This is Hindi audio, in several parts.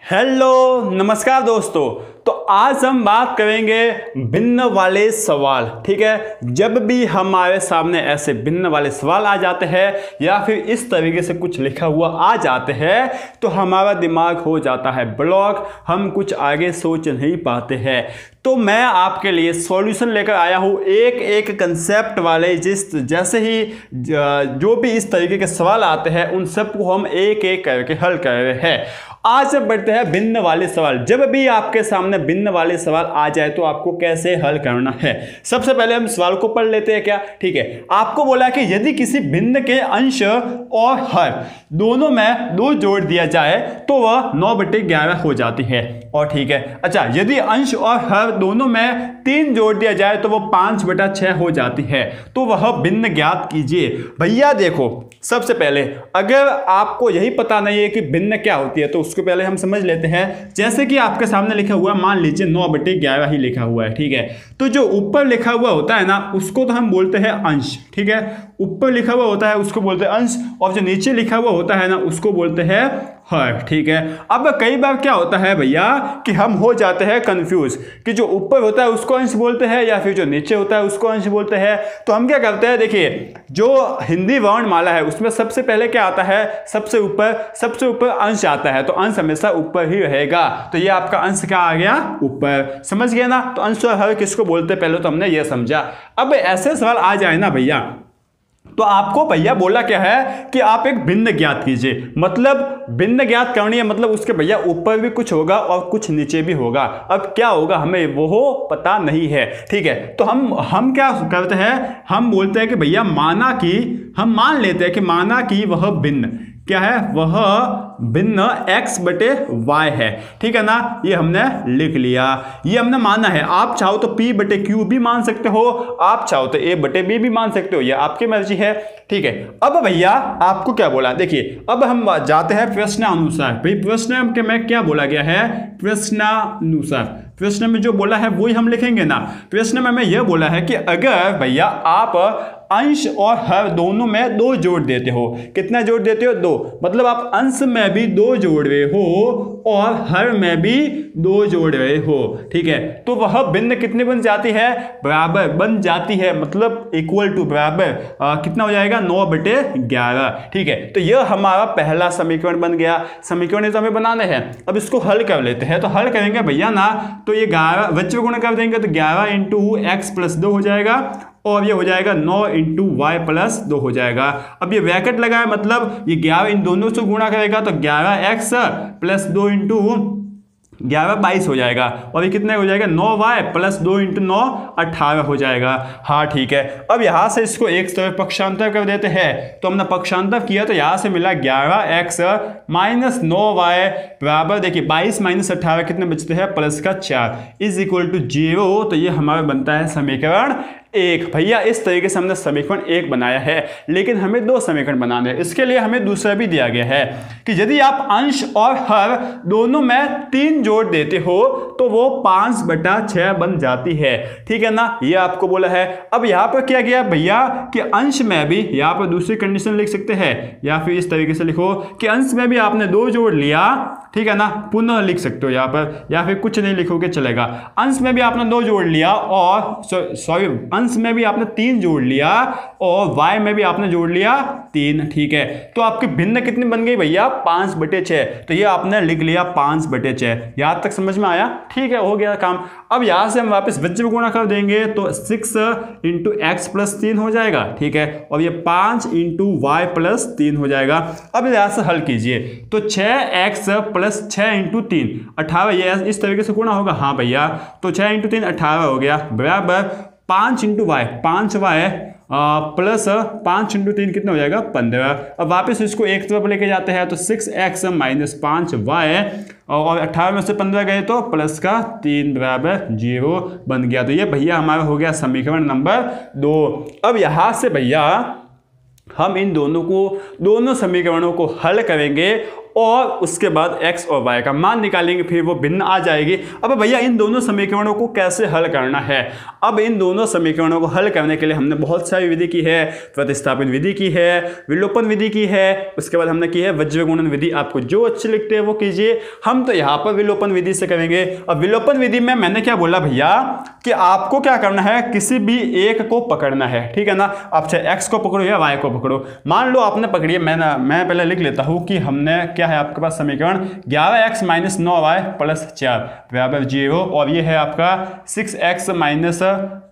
हेलो नमस्कार दोस्तों। तो आज हम बात करेंगे भिन्न वाले सवाल। ठीक है, जब भी हमारे सामने ऐसे भिन्न वाले सवाल आ जाते हैं या फिर इस तरीके से कुछ लिखा हुआ आ जाते हैं तो हमारा दिमाग हो जाता है ब्लॉक, हम कुछ आगे सोच नहीं पाते हैं। तो मैं आपके लिए सॉल्यूशन लेकर आया हूँ एक एक कंसेप्ट वाले, जैसे ही जो भी इस तरीके के सवाल आते हैं उन सबको हम एक एक करके हल कर रहे हैं। आज से बढ़ते हैं भिन्न वाले सवाल। जब भी आपके सामने भिन्न वाले सवाल आ जाए तो आपको कैसे हल करना है। सबसे पहले हम सवाल को पढ़ लेते हैं क्या। ठीक है, आपको बोला कि यदि किसी भिन्न के अंश और हर दोनों में 2 जोड़ दिया जाए तो वह 9/11 हो जाती है। और ठीक है, अच्छा, यदि अंश और हर दोनों में 3 जोड़ दिया जाए तो वह 5/6 हो जाती है। तो वह भिन्न ज्ञात कीजिए। भैया देखो, सबसे पहले अगर आपको यही पता नहीं है कि भिन्न क्या होती है तो उसको पहले हम समझ लेते हैं। जैसे कि आपके सामने लिखा हुआ, मान लीजिए 9/11 ही लिखा हुआ है। ठीक है, तो जो ऊपर लिखा हुआ होता है ना उसको तो हम बोलते हैं अंश। ठीक है, ऊपर लिखा हुआ होता है उसको बोलते हैं अंश, और जो नीचे लिखा हुआ होता है ना उसको बोलते हैं हर। ठीक है, अब कई बार क्या होता है भैया कि हम हो जाते हैं कंफ्यूज कि जो ऊपर होता है उसको अंश बोलते हैं या फिर जो नीचे होता है उसको अंश बोलते हैं। तो हम क्या करते हैं, देखिए जो हिंदी वर्णमाला है उसमें सबसे पहले क्या आता है, सबसे ऊपर अंश आता है। तो अंश हमेशा ऊपर ही रहेगा। तो ये आपका अंश क्या आ गया, ऊपर। समझ गए ना। तो अंश और हर किसको बोलते हैं पहले तो हमने ये समझा। अब ऐसे सवाल आ जाए ना भैया तो आपको भैया बोला क्या है कि आप एक भिन्न ज्ञात कीजिए। मतलब भिन्न ज्ञात करनी है, मतलब उसके भैया ऊपर भी कुछ होगा और कुछ नीचे भी होगा। अब क्या होगा हमें वो पता नहीं है। ठीक है, तो हम क्या करते हैं, हम बोलते हैं कि भैया हम मान लेते हैं कि माना कि वह भिन्न क्या है, वह भिन्न x/y है। ठीक है ना, ये हमने लिख लिया, ये हमने माना है। आप चाहो तो p/q भी मान सकते हो, आप चाहो तो a/b भी मान सकते हो, ये आपकी मर्जी है। ठीक है, अब भैया आपको क्या बोला, देखिए अब हम जाते हैं प्रश्नानुसार। भाई प्रश्न के में क्या बोला गया है, प्रश्नानुसार। प्रश्न में जो बोला है वही हम लिखेंगे ना। प्रश्न में यह बोला है कि अगर भैया आप अंश और हर दोनों में 2 जोड़ देते हो, कितना जोड़ देते हो, 2, मतलब आप अंश में भी 2 जोड़ रहे हो और हर में भी 2 जोड़ रहे हो। ठीक है, तो वह भिन्न कितनी बन जाती है, बराबर बन जाती है, मतलब इक्वल टू बराबर कितना हो जाएगा, 9/11। ठीक है, तो यह हमारा पहला समीकरण बन गया। समीकरण तो हमें बनाने हैं, अब इसको हल कर लेते हैं। तो हल करेंगे भैया ना, तो ये 11 बच्चों गुणा कर देंगे तो 11 × x+2 हो जाएगा और ये हो जाएगा 9 × y+2 हो जाएगा। अब ये ब्रैकेट लगा है, मतलब ये 11 इन दोनों से गुणा करेगा तो 11x + 2 × 11 22 हो जाएगा। और ये कितने हो जाएगा, 9y + 2 × 9 18 हो जाएगा। हाँ ठीक है, अब यहाँ से इसको एक तरफ पक्षांतर कर देते हैं। तो हमने पक्षांतर किया तो यहाँ से मिला 11x - 9y बराबर, देखिए 22 - 18 कितने बचते हैं, +4 = 0। तो ये हमारा बनता है समीकरण 1। भैया इस तरीके से हमने समीकरण 1 बनाया है, लेकिन हमें 2 समीकरण बनाने हैं। इसके लिए हमें दूसरा भी दिया गया है कि यदि आप अंश और हर दोनों में 3 जोड़ देते हो तो वो 5/6 बन जाती है। ठीक है ना, ये आपको बोला है। अब यहाँ पर क्या किया भैया कि अंश में भी, यहाँ पर दूसरी कंडीशन लिख सकते हैं या फिर इस तरीके से लिखो कि अंश में भी आपने 2 जोड़ लिया। ठीक है ना, पुनः लिख सकते हो यहाँ पर, या फिर कुछ नहीं लिखोगे चलेगा। अंश में भी आपने 2 जोड़ लिया और अंश में भी आपने 3 जोड़ लिया और y में भी आपने जोड़ लिया 3। ठीक है, तो आपकी भिन्न कितनी बन गई भैया, 5/6। तो ये आपने लिख लिया 5/6। यहाँ तक समझ में आया। ठीक है, हो गया काम। अब यहाँ से हम वापस बच्चे को गुणा कर देंगे तो 6 × x+3 हो जाएगा। ठीक है, और ये 5 × y+3 हो जाएगा। अब यहाँ से हल कीजिए तो 6x + 6 × 3 18, ये इस तरीके से गुणा होगा। हाँ भैया, तो 6 × 3 18 हो गया बराबर 5 × y 5y प्लस 5 × 3 कितना हो जाएगा, 15। अब वापस इसको एक तरफ लेके जाते हैं तो 6x - 5y और 18 में से 15 गए तो +3 बराबर 0 बन गया। तो ये भैया हमारा हो गया समीकरण नंबर 2। अब यहाँ से भैया हम इन दोनों समीकरणों को हल करेंगे और उसके बाद x और y का मान निकालेंगे, फिर वो भिन्न आ जाएगी। अब भैया इन दोनों समीकरणों को कैसे हल करना है? अब इन दोनों समीकरणों को हल करने के लिए हमने बहुत सारी विधि की है, प्रतिस्थापन विधि की है, विलोपन विधि की है, उसके बाद हमने की है वज्र गुणन विधि। आपको जो अच्छी लगती है वो कीजिए, हम तो यहाँ पर विलोपन विधि से करेंगे। अब विलोपन विधि में मैंने क्या बोला भैया कि आपको क्या करना है, किसी भी एक को पकड़ना है, ठीक है ना। आप चाहे x को पकड़ो या y को पकड़ो। मान लो आपने पकड़ी, मैं पहले लिख लेता हूं कि हमने क्या है आपके पास समीकरण 11x - 9y + 4 बराबर 0, और ये है आपका 6x -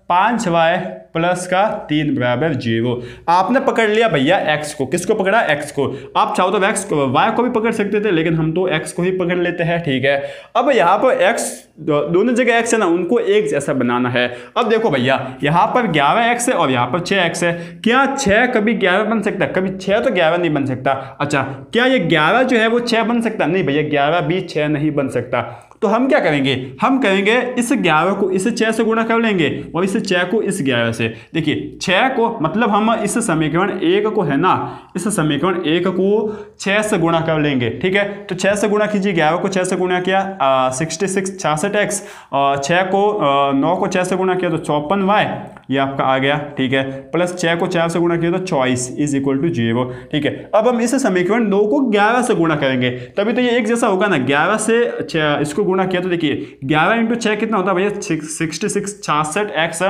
5y + 3 बराबर 0। आपने पकड़ लिया भैया x को। किसको पकड़ा? x को। आप चाहो तो x को, y को भी पकड़ सकते थे, लेकिन हम तो x को ही पकड़ लेते हैं, ठीक है। अब यहाँ पर x दोनों जगह x है ना, उनको एक जैसा बनाना है। अब देखो भैया यहाँ पर 11x है और यहाँ पर 6x है। क्या 6 कभी 11 बन सकता है? कभी 6 तो 11 नहीं बन सकता। अच्छा, क्या ये 11 जो है वो 6 बन सकता? नहीं भैया, 11 भी 6 नहीं बन सकता। तो हम क्या करेंगे, हम करेंगे इस 11 को इस 6 से गुणा कर लेंगे और इस 6 को इस 11 से। देखिए 6 को मतलब हम इस समीकरण 1 को है ना, इस समीकरण 1 को 6 से गुणा कर लेंगे, ठीक है। तो 6 से गुणा कीजिए, 11 को 6 से गुणा किया 66 66x, और 6 को 9 को 6 से गुणा किया तो 54y, ये आपका आ गया, ठीक है। प्लस 6 को 4 से गुणा किया तो 24 = 0, ठीक है। अब हम इस समीकरण 2 को 11 से गुणा करेंगे, तभी तो ये एक जैसा होगा ना। 11 से इसको गुणा किया तो देखिए 11 × 6 कितना होता है भैया? 66 66x।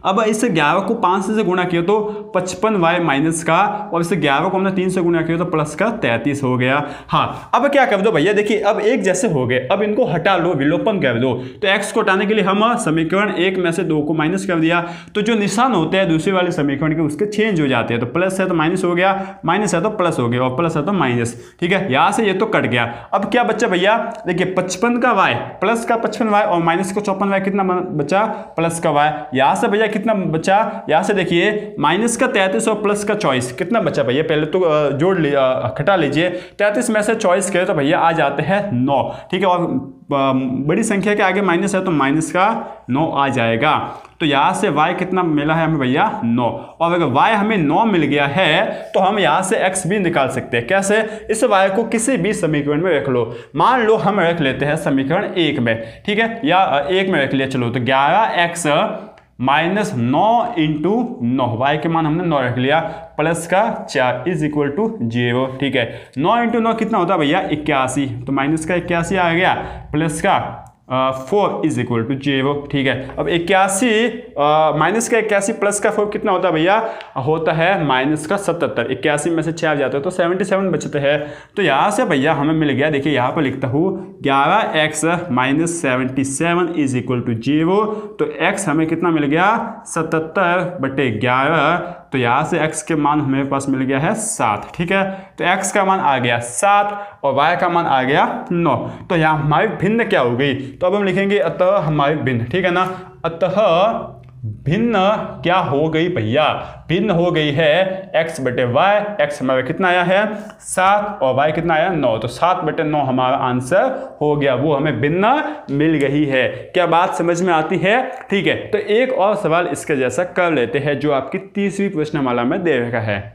अब इस 11 को 5 से गुणा किया तो 55y माइनस का, और इस 11 को हमने 3 से गुणा किया तो प्लस का 33 हो गया। हाँ, अब क्या कर दो भैया, देखिए अब एक जैसे हो गए, अब इनको हटा लो, विलोपन कर दो। तो x को हटाने के लिए हम समीकरण 1 में से 2 को माइनस कर दिया, तो जो निशान होते हैं दूसरे वाले समीकरण के उसके चेंज हो जाते हैं। तो प्लस है तो माइनस हो गया, माइनस है तो प्लस हो गया, और प्लस है तो माइनस, ठीक है। यहाँ से ये तो कट गया। अब क्या बच्चा भैया, देखिए 55 का y प्लस का 55y और माइनस का 54y, कितना बचा? प्लस का y। यहाँ से भैया कितना बचा? यहाँ से देखिए माइनस का 33 और प्लस का 24, कितना बचा भैया? पहले तो जोड़ लिया, घटा लीजिए। 33 में से 24 करें तो भैया आ जाते हैं 9, ठीक है। और बड़ी संख्या के आगे माइनस है तो माइनस का 9 आ जाएगा। तो यहाँ से y कितना मिला है हमें भैया? 9। और अगर y हमें 9 मिल गया है तो हम यहाँ से x भी निकाल सकते हैं। कैसे? इस y को किसी भी समीकरण में रख लो। मान लो हम रख लेते हैं समीकरण 1 में, ठीक है, या 1 में रख लिया, चलो। तो 11x - 9 × 9, y के मान हमने 9 रख लिया, प्लस का 4 = 0, ठीक है। 9 × 9 कितना होता है भैया? 81, तो माइनस का 81 आ गया, प्लस का 4 = 0, ठीक है। अब 81 माइनस का 81 प्लस का 4 कितना होता है भैया? होता है माइनस का 77। 81 में से 4 जाते हैं तो 77 बचते हैं। तो यहाँ से भैया हमें मिल गया, देखिए यहाँ पर लिखता हूँ 11x - 77 = 0। तो x हमें कितना मिल गया? 77/11। तो यहाँ से x के मान हमेरे पास मिल गया है 7, ठीक है। तो x का मान आ गया 7 और y का मान आ गया 9। तो यहाँ हमारी भिन्न क्या हो गई? तो अब हम लिखेंगे अतः हमारी भिन्न, ठीक है ना। अतः भिन्न क्या हो गई भैया? भिन्न हो गई है x/y। x हमारा कितना आया है? 7, और y कितना आया? 9। तो 7/9 हमारा आंसर हो गया, वो हमें भिन्न मिल गई है। क्या बात समझ में आती है? ठीक है, तो एक और सवाल इसके जैसा कर लेते हैं जो आपकी 30वीं प्रश्नमाला में दे रखा है।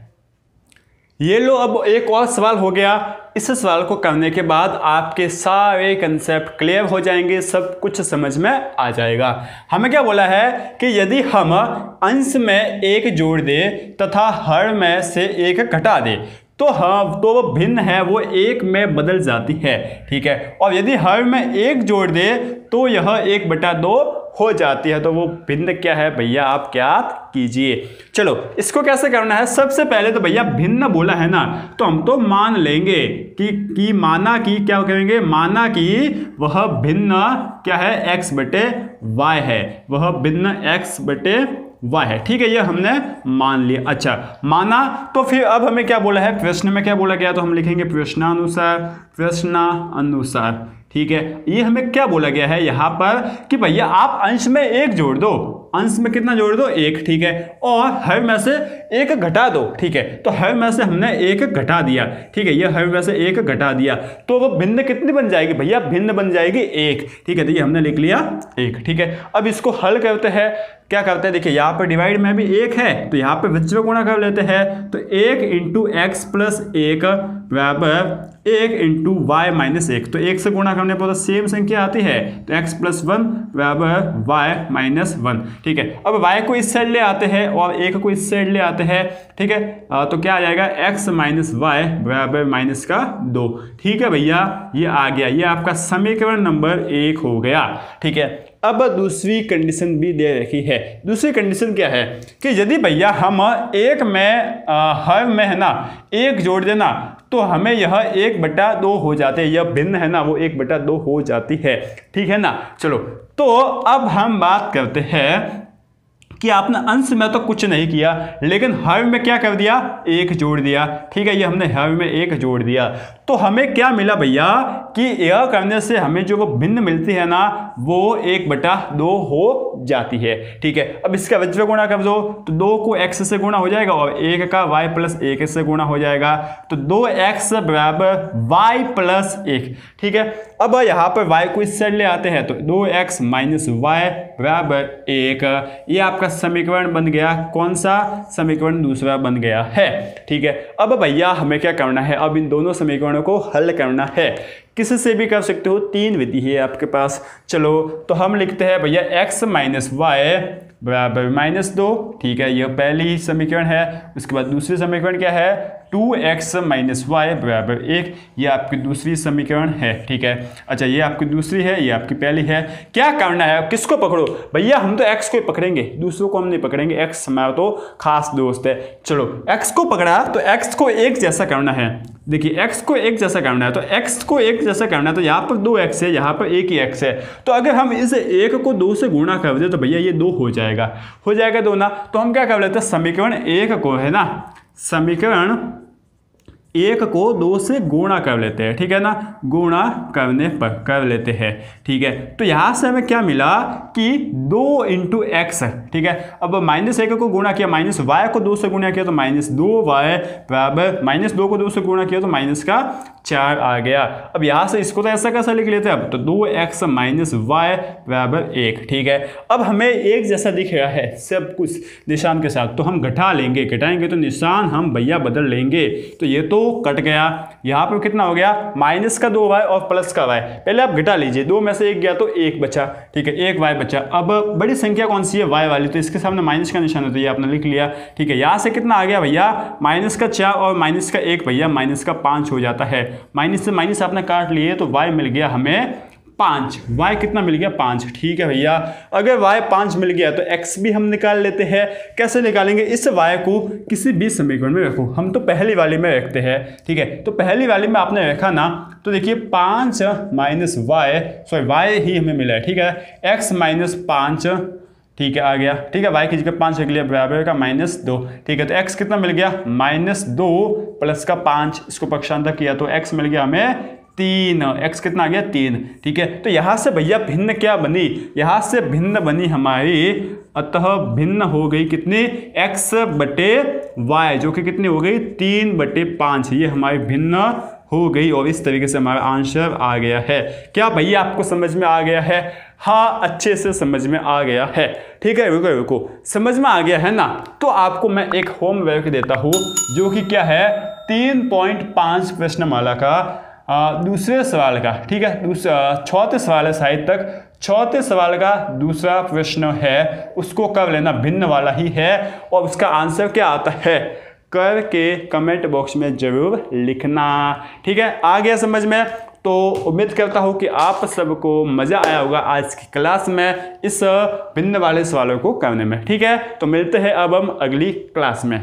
ये लो, अब एक और सवाल हो गया। इस सवाल को करने के बाद आपके सारे कंसेप्ट क्लियर हो जाएंगे, सब कुछ समझ में आ जाएगा। हमें क्या बोला है कि यदि हम अंश में 1 जोड़ दें तथा हर में से 1 घटा दें तो वो भिन्न है, वो 1 में बदल जाती है, ठीक है। और यदि हर में 1 जोड़ दे तो यह 1/2 हो जाती है। तो वो भिन्न क्या है भैया? आप क्या कीजिए। चलो इसको कैसे करना है? सबसे पहले तो भैया भिन्न बोला है ना, तो हम तो मान लेंगे कि माना कि क्या करेंगे? माना कि वह भिन्न क्या है? x/y है, वह भिन्न x/y है, ठीक है। ये हमने मान लिया। अच्छा, माना तो फिर अब हमें क्या बोला है? प्रश्न में क्या बोला गया? तो हम लिखेंगे प्रश्नानुसार, ठीक है। ये हमें क्या बोला गया है यहाँ पर कि भैया आप अंश में 1 जोड़ दो। अंश में कितना जोड़ दो? 1, ठीक है। और हर में से 1 घटा दो, ठीक है। तो हर में से हमने 1 घटा दिया, ठीक है। ये हर में से 1 घटा दिया तो वो भिन्न कितनी बन जाएगी भैया? भिन्न बन जाएगी 1, ठीक है। तो ये हमने लिख लिया 1, ठीक है। अब इसको हल करते हैं। क्या करते हैं? देखिए यहाँ पर डिवाइड में भी 1 है तो यहाँ पे विचरण गुणा कर लेते हैं। तो 1 × x + 1 बराबर 1 इंटू वाई माइनस 1। तो 1 से गुणा करने पर तो सेम संख्या आती है, तो x प्लस 1 बराबर वाई माइनस 1। ठीक है, अब y को इस साइड ले आते हैं और 1 को इस साइड ले आते हैं। ठीक है, तो क्या आ जाएगा x माइनस वाई बराबर माइनस का 2। ठीक है भैया, ये आ गया, ये आपका समीकरण नंबर 1 हो गया। ठीक है, अब दूसरी कंडीशन भी दे रखी है। दूसरी कंडीशन क्या है कि यदि भैया हम एक में हर में है ना 1 जोड़ देना तो हमें यह 1/2 हो जाते हैं, यह भिन्न है ना वो 1/2 हो जाती है। ठीक है ना। चलो, तो अब हम बात करते हैं कि आपने अंश में तो कुछ नहीं किया, लेकिन हर में क्या कर दिया, 1 जोड़ दिया। ठीक है, ये हमने हर में 1 जोड़ दिया, तो हमें क्या मिला भैया कि यह करने से हमें जो वो भिन्न मिलती है ना वो 1/2 हो जाती है। ठीक है, अब इसका वज्र गुणा कर दो तो 2 को x से गुणा हो जाएगा और 1 का y प्लस 1 से गुणा हो जाएगा, तो 2x बराबर y प्लस 1। ठीक है, अब यहाँ पर y को इस साइड ले आते हैं तो 2x माइनस वाई बराबर 1। ये आपका समीकरण बन गया। कौन सा समीकरण? दूसरा बन गया है। ठीक है, अब भैया हमें क्या करना है, अब इन दोनों समीकरणों को हल करना है। किसी से भी कर सकते हो, 3 विधि है आपके पास। चलो, तो हम लिखते हैं भैया x माइनस वाई बराबर -2। ठीक है, यह पहली ही समीकरण है। उसके बाद दूसरी समीकरण क्या है, 2x माइनस वाई बराबर 1। ये आपकी दूसरी समीकरण है। ठीक है, अच्छा, ये आपकी दूसरी है, ये आपकी पहली है। क्या करना है, किसको पकड़ो भैया? हम तो x को ही पकड़ेंगे, दूसरों को हम नहीं पकड़ेंगे। x हमारा तो खास दोस्त है। चलो, x को पकड़ा तो x को एक जैसा करना है। देखिए, x को एक जैसा करना है, तो x को एक जैसा करना है, तो यहाँ पर 2x है, यहाँ पर 1 ही x है। तो अगर हम इस 1 को 2 से गुणा कर दे तो भैया ये 2 हो जाएगा 2 ना। तो हम क्या कर लेते हैं, समीकरण 1 को है ना, समीकरण 1 को 2 से गुणा कर लेते हैं। ठीक है ना, गुणा करने पर कर लेते हैं। ठीक है, तो यहाँ से हमें क्या मिला कि 2 इंटू एक्स। ठीक है, अब -1 को गुणा किया, माइनस वाई को 2 से गुणा किया तो -2y बराबर -2 को 2 से गुणा किया तो -4 आ गया। अब यहाँ से इसको तो ऐसा कैसा लिख लेते हैं, अब तो 2x माइनस वाई बराबर 1। ठीक है, अब हमें एक जैसा दिख रहा है सब कुछ निशान के साथ, तो हम घटा लेंगे, घटाएंगे तो निशान हम भैया बदल लेंगे। तो ये तो कट गया, यहाँ पर कितना हो गया, माइनस का 2y और प्लस का y। पहले आप घटा लीजिए, 2 में से 1 गया तो 1 बचा। ठीक है, 1 y बचा। अब बड़ी संख्या कौन सी है, y वाली, तो इसके सामने माइनस का निशान होता है, ये आपने लिख लिया। ठीक है, यहाँ से कितना आ गया भैया, -4 और -1 भैया -5 हो जाता है। माइनस से माइनस आपने काट लिए तो y मिल गया हमें 5। y कितना मिल गया, 5। ठीक है भैया, अगर y 5 मिल गया तो x भी हम निकाल लेते हैं। कैसे निकालेंगे, इस y को किसी भी समीकरण में रखो। हम तो पहली वाली में रखते हैं। ठीक है, तो पहली वाली में आपने रखा ना, तो देखिए 5 माइनस वाई, सॉरी y ही हमें मिला है। ठीक है, x माइनस 5, ठीक है, आ गया। ठीक है, y की जगह 5 रख लिया, बराबर का -2। ठीक है, तो x कितना मिल गया, -2 प्लस का 5, इसको पक्षांतर किया तो x मिल गया हमें 3। x कितना आ गया, 3। ठीक है, तो यहाँ से भैया भिन्न क्या बनी, यहाँ से भिन्न बनी हमारी, अतः भिन्न हो गई कितनी, x बटे y, जो कि कितनी हो गई, 3/5। ये हमारी भिन्न हो गई और इस तरीके से हमारा आंसर आ गया है। क्या भैया आपको समझ में आ गया है? हाँ, अच्छे से समझ में आ गया है। ठीक है, रुको, समझ में आ गया है ना। तो आपको मैं एक होमवर्क देता हूँ, जो कि क्या है, 3.5 प्रश्नमाला का दूसरे सवाल का। ठीक है, चौथे सवाल है शायद तक, चौथे सवाल का दूसरा प्रश्न है, उसको कर लेना, भिन्न वाला ही है, और उसका आंसर क्या आता है करके कमेंट बॉक्स में जरूर लिखना। ठीक है, आ गया समझ में? तो उम्मीद करता हूँ कि आप सबको मज़ा आया होगा आज की क्लास में इस भिन्न वाले सवालों को करने में। ठीक है, तो मिलते हैं अब हम अगली क्लास में।